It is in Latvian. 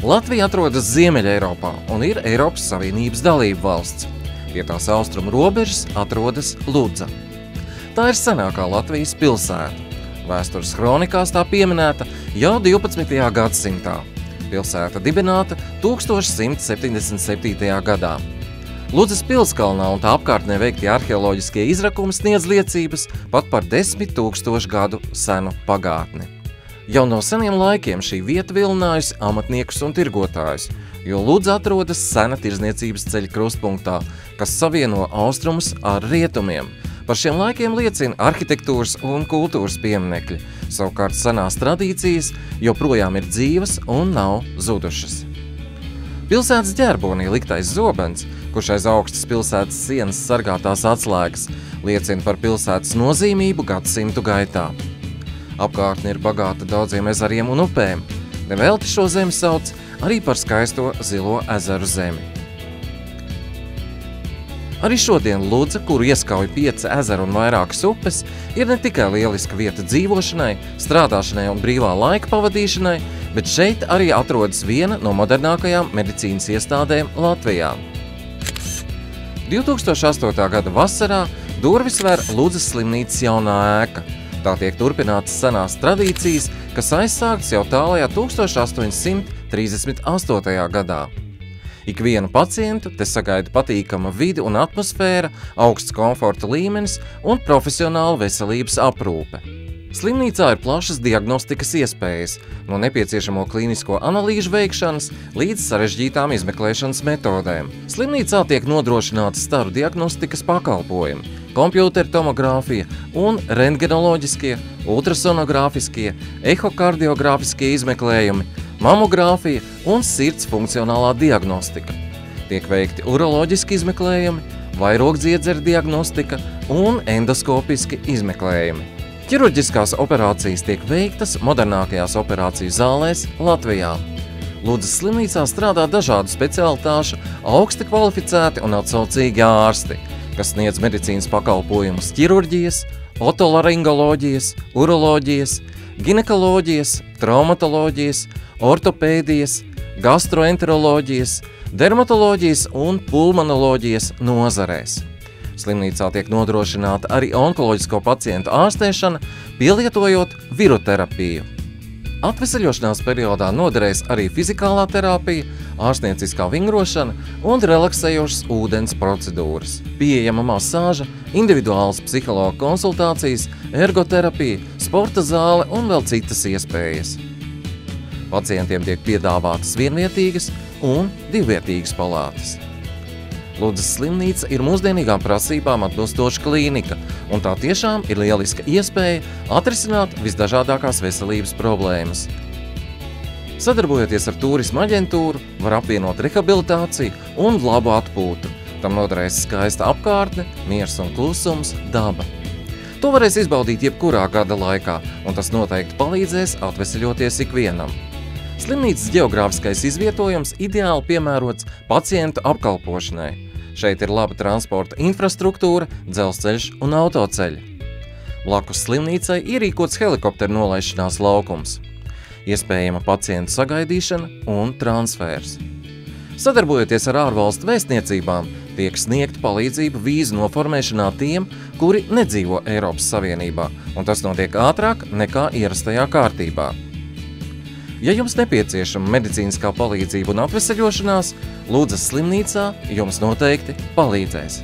Latvija atrodas Ziemeļa Eiropā un ir Eiropas Savienības dalība valsts. Pie tās austrumu robežas atrodas Ludza. Tā ir senākā Latvijas pilsēta. Vēstures kronikās tā pieminēta jau 12. gadsimtā. Pilsēta dibināta 1177. gadā. Ludzas pilskalnā un tā apkārtnē veiktie arheoloģiskie izrakumi sniedz liecības pat par 10 000 gadu senu pagātni. Jau no seniem laikiem šī vieta vilinājusi amatniekus un tirgotājus, jo Ludza atrodas sena tirzniecības ceļa krustpunktā, kas savieno austrumus ar rietumiem. Par šiem laikiem liecina arhitektūras un kultūras pieminekļi, savukārt senās tradīcijas joprojām ir dzīvas un nav zudušas. Pilsētas ģerbonī liktais zobens, kurš aiz augstas pilsētas sienas sargātās atslēgas, liecina par pilsētas nozīmību gadsimtu gaitā. Apkārtne ir bagāta daudziem ezeriem un upēm. Nevelti šo zemi sauc arī par skaisto zilo ezeru zemi. Arī šodien Ludza, kuru ieskauj 5 ezeru un vairākas upes, ir ne tikai lieliska vieta dzīvošanai, strādāšanai un brīvā laika pavadīšanai, bet šeit arī atrodas viena no modernākajām medicīnas iestādēm Latvijā. 2008. gada vasarā durvis ver Ludzas slimnīcas jaunā ēka. Tā tiek turpinātas senās tradīcijas, kas aizsāktas jau tālajā 1838. gadā. Ikvienu pacientu te sagaida patīkama vide un atmosfēra, augsts komforta līmenis un profesionāla veselības aprūpe. Slimnīcā ir plašas diagnostikas iespējas, no nepieciešamo klīnisko analīžu veikšanas līdz sarežģītām izmeklēšanas metodēm. Slimnīcā tiek nodrošināti staru diagnostikas pakalpojumi, kompjūteru tomogrāfija un rentgenoloģiskie, ultrasonogrāfiskie, ehokardiogrāfiskie izmeklējumi, mamogrāfija un sirds funkcionālā diagnostika. Tiek veikti uroloģiski izmeklējumi, vairogdziedzeru diagnostika un endoskopiski izmeklējumi. Ķirurģiskās operācijas tiek veiktas modernākajās operāciju zālēs Latvijā. Ludzas slimnīcā strādā dažādu specialitāšu augsti kvalificēti un atsaucīgi ārsti, kas sniedz medicīnas pakalpojumus ķirurģijas, otolaringoloģijas, uroloģijas, ginekoloģijas, traumatoloģijas, ortopēdijas, gastroenteroloģijas, dermatoloģijas un pulmonoloģijas nozarēs. Slimnīcā tiek nodrošināta arī onkoloģisko pacientu ārstēšana, pielietojot viroterapiju. Atveseļošanās periodā noderēs arī fizikālā terapija, ārstnieciskā vingrošana un relaksējošas ūdens procedūras. Pieejama masāža, individuālas psihologa konsultācijas, ergoterapija, sporta zāle un vēl citas iespējas. Pacientiem tiek piedāvātas vienvietīgas un divvietīgas palātas. Ludzas slimnīca ir mūsdienīgām prasībām atbilstoša klīnika, un tā tiešām ir lieliska iespēja atrisināt visdažādākās veselības problēmas. Sadarbojoties ar turisma aģentūru, var apvienot rehabilitāciju un labu atpūtu. Tam noderēs skaista apkārtne, miers un klusums, daba. To varēs izbaudīt jebkurā gada laikā, un tas noteikti palīdzēs atveseļoties ikvienam. Slimnīcas ģeogrāfiskais izvietojums ideāli piemērots pacientu apkalpošanai. Šeit ir laba transporta infrastruktūra, dzelzceļš un autoceļi. Blakus slimnīcai ierīkots helikopteru nolaišanās laukums. Iespējama pacientu sagaidīšana un transfers. Sadarbojoties ar ārvalstu vēstniecībām, tiek sniegta palīdzība vīzu noformēšanā tiem, kuri nedzīvo Eiropas Savienībā, un tas notiek ātrāk nekā ierastajā kārtībā. Ja jums nepieciešama medicīniskā palīdzība un atveseļošanās, Ludzas slimnīcā jums noteikti palīdzēs.